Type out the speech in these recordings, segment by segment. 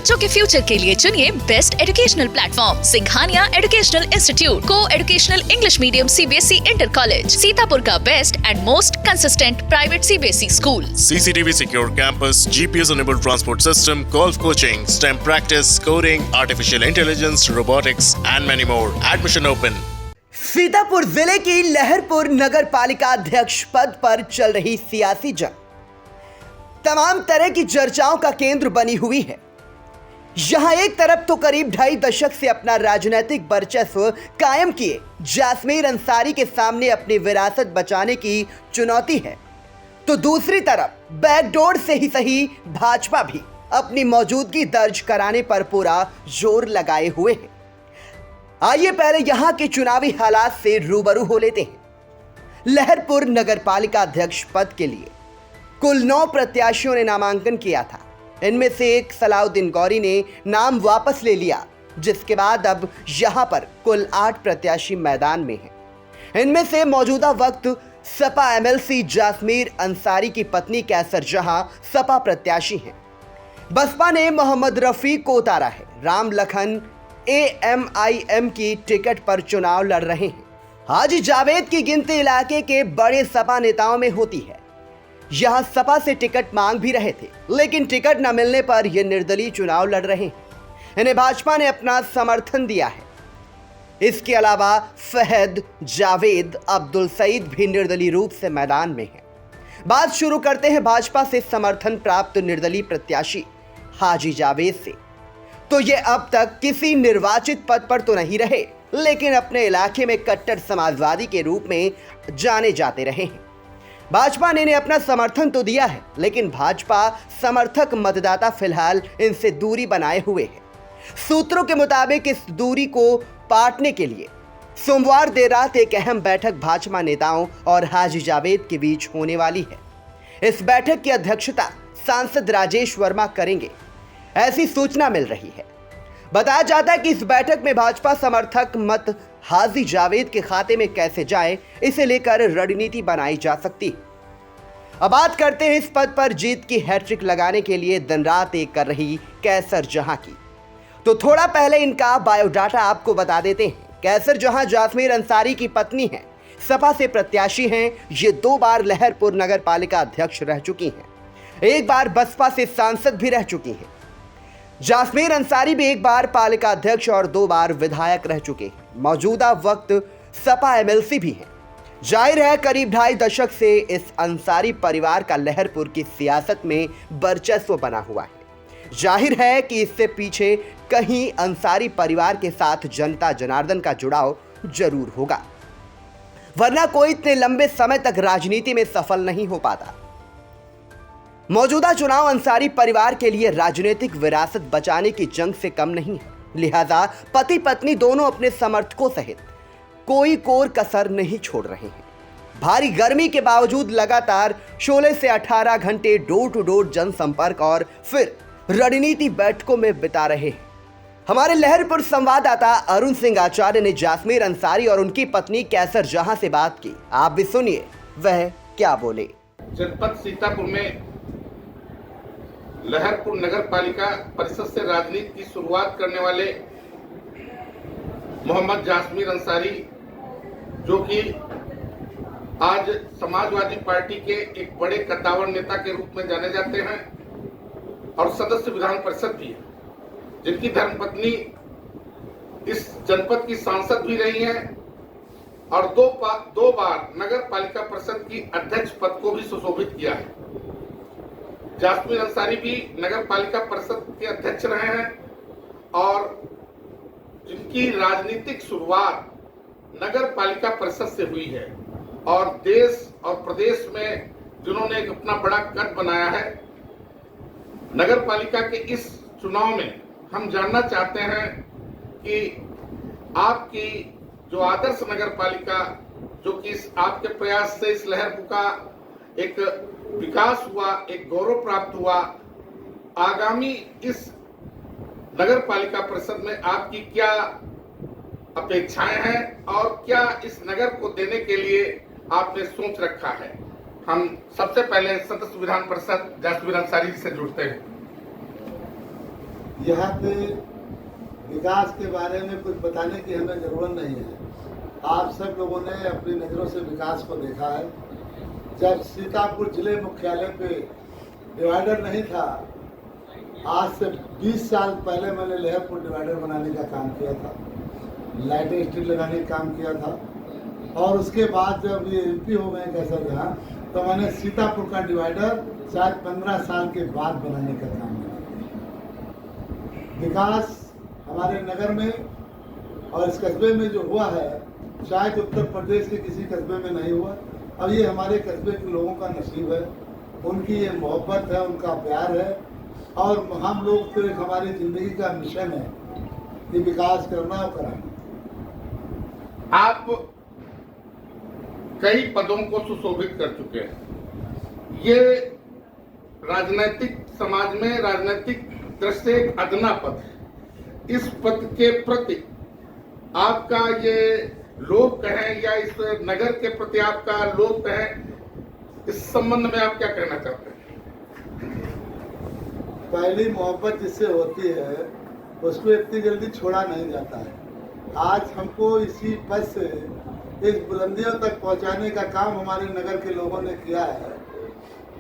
बच्चों के फ्यूचर के लिए चुनिए best educational platform Singhania educational institute को educational English medium CBSE inter college, Sitapur का best and most consistent private CBSE school. CCTV secure campus, GPS enabled transport system, golf coaching, STEM practice, coding, artificial intelligence, robotics and many more. Admission open. Sitapur जिले की लहरपुर नगर पालिका अध्यक्ष पद पर चल रही सियासी जंग तमाम तरह की चर्चाओं का केंद्र बनी हुई है। यहां एक तरफ तो करीब 2.5 दशक से अपना राजनीतिक वर्चस्व कायम किए जासमीर अंसारी के सामने अपनी विरासत बचाने की चुनौती है, तो दूसरी तरफ बैकडोर से ही सही भाजपा भी अपनी मौजूदगी दर्ज कराने पर पूरा जोर लगाए हुए है। आइए पहले यहां के चुनावी हालात से रूबरू हो लेते हैं। लहरपुर नगर पालिका अध्यक्ष पद के लिए कुल 9 प्रत्याशियों ने नामांकन किया था। इनमें से एक सलाउद्दीन गौरी ने नाम वापस ले लिया, जिसके बाद अब यहां पर कुल 8 प्रत्याशी मैदान में हैं। इनमें से मौजूदा वक्त सपा MLC जासमीर अंसारी की पत्नी कैसर जहां सपा प्रत्याशी हैं। बसपा ने मोहम्मद रफीक को उतारा है। राम लखन AMIM की टिकट पर चुनाव लड़ रहे हैं। हाजी जावेद की गिनती इलाके के बड़े सपा नेताओं में होती है। यहां सपा से टिकट मांग भी रहे थे, लेकिन टिकट न मिलने पर ये निर्दलीय चुनाव लड़ रहे हैं। इन्हें भाजपा ने अपना समर्थन दिया है। इसके अलावा फहद, जावेद, अब्दुल सईद भी निर्दलीय रूप से मैदान में हैं। बात शुरू करते हैं भाजपा से समर्थन प्राप्त निर्दलीय प्रत्याशी हाजी जावेद से। तो ये अब तक किसी निर्वाचित पद पर तो नहीं रहे, लेकिन अपने इलाके में कट्टर समाजवादी के रूप में जाने जाते रहे हैं। भाजपा ने इन्हें अपना समर्थन तो दिया है, लेकिन भाजपा समर्थक मतदाता फिलहाल इनसे दूरी बनाए हुए हैं। सूत्रों के मुताबिक इस दूरी को पाटने के लिए सोमवार देर रात एक अहम बैठक भाजपा नेताओं और हाजी जावेद के बीच होने वाली है। इस बैठक की अध्यक्षता सांसद राजेश वर्मा करेंगे, ऐसी सूचना मिल रही है। बताया जाता है कि इस बैठक में भाजपा समर्थक मत हाजी जावेद के खाते में कैसे जाए, इसे लेकर रणनीति बनाई जा सकती है। अब बात करते हैं इस पद पर जीत की हैट्रिक लगाने के लिए दिन रात एक कर रही कैसर जहां की। तो थोड़ा पहले इनका बायोडाटा आपको बता देते हैं। कैसर जहां जासमीर अंसारी की पत्नी हैं, सपा से प्रत्याशी हैं। ये 2 बार लहरपुर नगर पालिका अध्यक्ष रह चुकी हैं, एक बार बसपा से सांसद भी रह चुकी हैं। जासमीर अंसारी भी 1 बार पालिका अध्यक्ष और 2 बार विधायक रह चुके हैं। मौजूदा वक्त सपा MLC भी हैं। जाहिर है करीब 2.5 दशक से इस अंसारी परिवार का लहरपुर की सियासत में वर्चस्व बना हुआ है। जाहिर है कि इससे पीछे कहीं अंसारी परिवार के साथ जनता जनार्दन का जुड़ाव जरूर होगा, वरना कोई इतने लंबे समय तक राजनीति में सफल नहीं हो पाता। मौजूदा चुनाव अंसारी परिवार के लिए राजनीतिक विरासत बचाने की जंग से कम नहीं है। लिहाजा पति पत्नी दोनों अपने समर्थकों सहित कोई कोर कसर नहीं छोड़ रहे हैं। भारी गर्मी के बावजूद लगातार 16 से 18 घंटे डोर टू डोर जनसंपर्क और फिर रणनीति बैठकों में बिता रहे हैं। हमारे लहरपुर संवाददाता अरुण सिंह आचार्य ने जासमीर अंसारी और उनकी पत्नी कैसर जहां से बात की। आप भी सुनिए वह क्या बोले। जनपद सीतापुर में लहरपुर नगर पालिका परिषद से राजनीति की शुरुआत करने वाले मोहम्मद जासमीर अंसारी, जो कि आज समाजवादी पार्टी के एक बड़े कद्दावर नेता के रूप में जाने जाते हैं और सदस्य विधान परिषद भी है, जिनकी धर्मपत्नी इस जनपद की सांसद भी रही हैं और 2 बार नगर पालिका परिषद की अध्यक्ष पद को भी सुशोभित किया है। जासमीर अंसारी भी नगर पालिका परिषद के अध्यक्ष रहे हैं और जिनकी राजनीतिक शुरुआत नगर पालिका परिषद से हुई है और देश और प्रदेश में जिन्होंने एक अपना बड़ा कद बनाया है। नगर पालिका के इस चुनाव में हम जानना चाहते हैं कि आपकी जो आदर्श नगर पालिका, जो कि आपके प्रयास से इस लहरपुर का एक विकास हुआ, एक गौरव प्राप्त हुआ, आगामी इस नगर पालिका परिषद में आपकी क्या अपेक्षाएं हैं और क्या इस नगर को देने के लिए आपने सोच रखा है। हम सबसे पहले सदस्य विधान परिषद जासमीर अंसारी से जुड़ते हैं। यहाँ पे विकास के बारे में कुछ बताने की हमें ज़रूरत नहीं है। आप सब लोगों ने अपनी नज़रों से विकास को देखा है। जब सीतापुर जिले मुख्यालय पे डिवाइडर नहीं था, आज से 20 साल पहले मैंने लहरपुर डिवाइडर बनाने का काम किया था, लाइटें स्ट्रीट लगाने का काम किया था। और उसके बाद जब ये एमपी हो गए कैसर जहाँ, तो मैंने सीतापुर का डिवाइडर शायद 15 साल के बाद बनाने का काम किया। विकास हमारे नगर में और इस कस्बे में जो हुआ है, शायद उत्तर प्रदेश के किसी कस्बे में नहीं हुआ। अब ये हमारे कस्बे के लोगों का नसीब है, उनकी ये मोहब्बत है, उनका प्यार है। और हम लोग तो एक हमारी ज़िंदगी का मिशन है कि विकास करना और कराना। आप कई पदों को सुशोभित कर चुके हैं। ये राजनीतिक समाज में राजनीतिक दृष्टि से एक अदना पद है। इस पद के प्रति आपका ये लोभ कहें या इस नगर के प्रति आपका लोभ कहें, इस संबंध में आप क्या कहना चाहते हैं? पहली मोहब्बत जिससे होती है उसको इतनी जल्दी छोड़ा नहीं जाता है। आज हमको इसी पद से इस बुलंदियों तक पहुंचाने का काम हमारे नगर के लोगों ने किया है।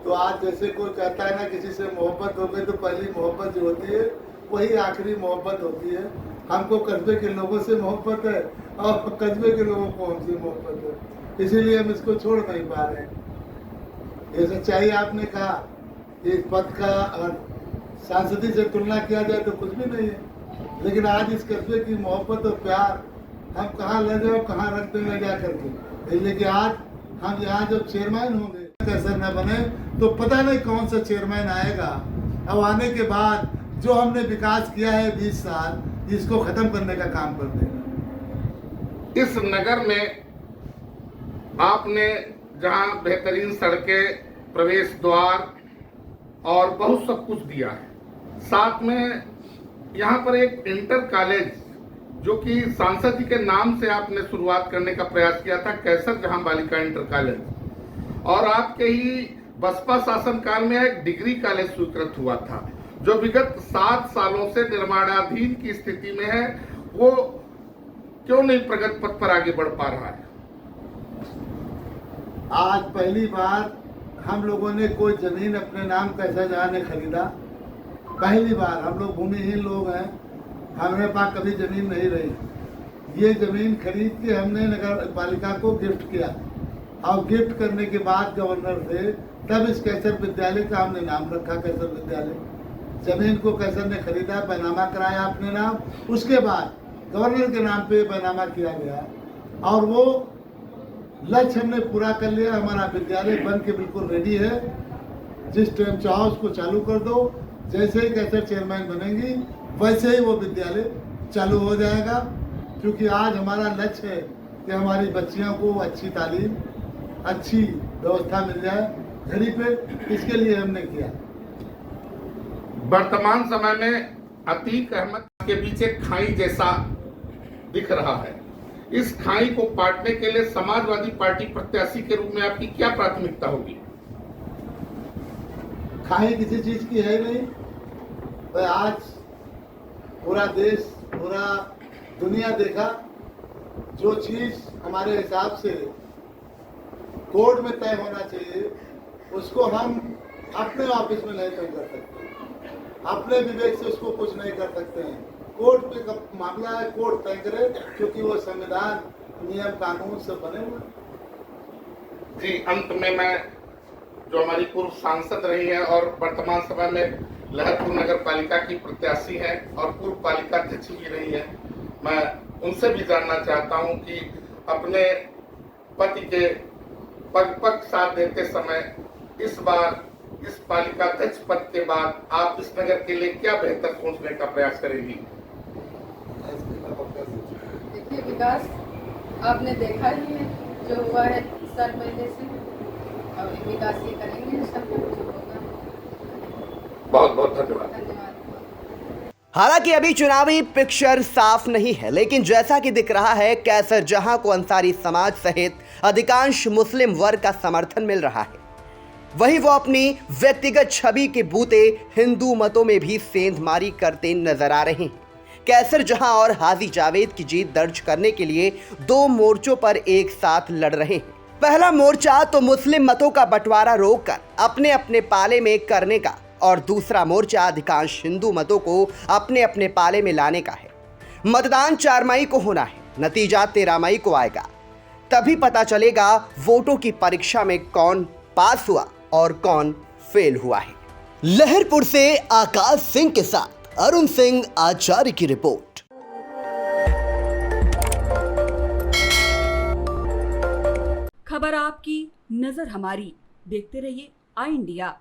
तो आज जैसे कोई कहता है ना, किसी से मोहब्बत हो गई तो पहली मोहब्बत जो होती है वही आखिरी मोहब्बत होती है। हमको कस्बे के लोगों से मोहब्बत है और कस्बे के लोगों को हमसे मोहब्बत है, इसीलिए हम इसको छोड़ नहीं पा रहे। ये सच्चाई आपने कहा, इस पद का सांसदी से तुलना किया जाए तो कुछ भी नहीं है, लेकिन आज इस कस्बे की मोहब्बत और प्यार हम कहाँ ले जाओ, कहाँ रख देंगे जा करके। इसलिए कि आज हम यहाँ जब चेयरमैन होंगे, कैसे न बने तो पता नहीं कौन सा चेयरमैन आएगा। अब आने के बाद जो हमने विकास किया है 20 साल, इसको खत्म करने का काम कर देगा। इस नगर में आपने जहां बेहतरीन सड़कें, प्रवेश द्वार और बहुत सब कुछ दिया है, साथ में यहाँ पर एक इंटर कॉलेज जो कि सांसद जी के नाम से आपने शुरुआत करने का प्रयास किया था, कैसर जहां बालिका इंटर कॉलेज, और आपके ही बसपा शासनकाल में एक डिग्री कॉलेज स्वीकृत हुआ था जो विगत 7 सालों से निर्माणाधीन की स्थिति में है। वो क्यों नहीं प्रगति पथ पर आगे बढ़ पा रहा है? आज पहली बार हम लोगों ने कोई जमीन अपने नाम कैसर जहाँ ने खरीदा। पहली बार हम लोग भूमिहीन लोग हैं, हमारे पास कभी जमीन नहीं रही। ये जमीन खरीद के हमने नगर पालिका को गिफ्ट किया और गिफ्ट करने के बाद गवर्नर थे, तब इस कैसर विद्यालय का हमने नाम रखा कैसर विद्यालय। जमीन को कैसर ने खरीदा, बैनामा कराया अपने नाम, उसके बाद गवर्नर के नाम पे बैनामा किया गया और वो लक्ष्य हमने पूरा कर लिया। हमारा विद्यालय बन के बिल्कुल रेडी है, जिस टाइम चाहो उसको चालू कर दो। जैसे ही कैसर चेयरमैन बनेंगी वैसे ही वो विद्यालय चालू हो जाएगा, क्योंकि आज हमारा लक्ष्य है कि हमारी बच्चियों को अच्छी तालीम, अच्छी व्यवस्था मिल जाए घड़ी पे, इसके लिए हमने किया। वर्तमान समय में अतीक अहमद के बीच एक खाई जैसा दिख रहा है। इस खाई को पाटने के लिए समाजवादी पार्टी प्रत्याशी के रूप में आपकी क्या प्राथमिकता होगी? खाई किसी चीज की है नहीं। तो आज पूरा देश, पूरा दुनिया देखा, जो चीज हमारे हिसाब से कोर्ट में तय होना चाहिए उसको हम अपने ऑफिस में नहीं तय कर सकते, अपने विवेक से उसको कुछ नहीं कर सकते हैं। कोर्ट पे मामला है, कोर्ट तय करे, क्योंकि वो संविधान, नियम, कानून से बने हुए। जी, अंत में मैं, जो हमारी पूर्व सांसद रही हैं और वर्तमान समय में लहरपुर नगर पालिका की प्रत्याशी हैं और पूर्व पालिका अध्यक्ष भी रही हैं, मैं उनसे भी जानना चाहता हूं कि अपने पति के पग पग साथ देते समय इस बार इस पालिका अध्यक्ष पद के बाद आप इस नगर के लिए क्या बेहतर सोचने का प्रयास करेंगी? देखिए, विकास आपने देखा ही है जो हुआ है 3 साल पहले से, और विकास ये करेंगे सब कुछ होगा। बहुत बहुत धन्यवाद। धन्यवाद। हालांकि अभी चुनावी पिक्चर साफ नहीं है, लेकिन जैसा कि दिख रहा है, कैसर जहां को अंसारी समाज सहित अधिकांश मुस्लिम वर्ग का समर्थन मिल रहा है। वहीं वो अपनी व्यक्तिगत छवि के बूते हिंदू मतों में भी सेंधमारी करते नजर आ रहे हैं। कैसर जहां और हाजी जावेद की जीत दर्ज करने के लिए दो मोर्चों पर एक साथ लड़ रहे हैं। पहला मोर्चा तो मुस्लिम मतों का बंटवारा रोककर अपने अपने पाले में करने का, और दूसरा मोर्चा अधिकांश हिंदू मतों को अपने अपने पाले में लाने का है। मतदान 4 मई को होना है, नतीजा 13 मई को आएगा। तभी पता चलेगा वोटों की परीक्षा में कौन पास हुआ और कौन फेल हुआ है। लहरपुर से आकाश सिंह के साथ अरुण सिंह आचार्य की रिपोर्ट। खबर आपकी, नजर हमारी। देखते रहिए आई इंडिया।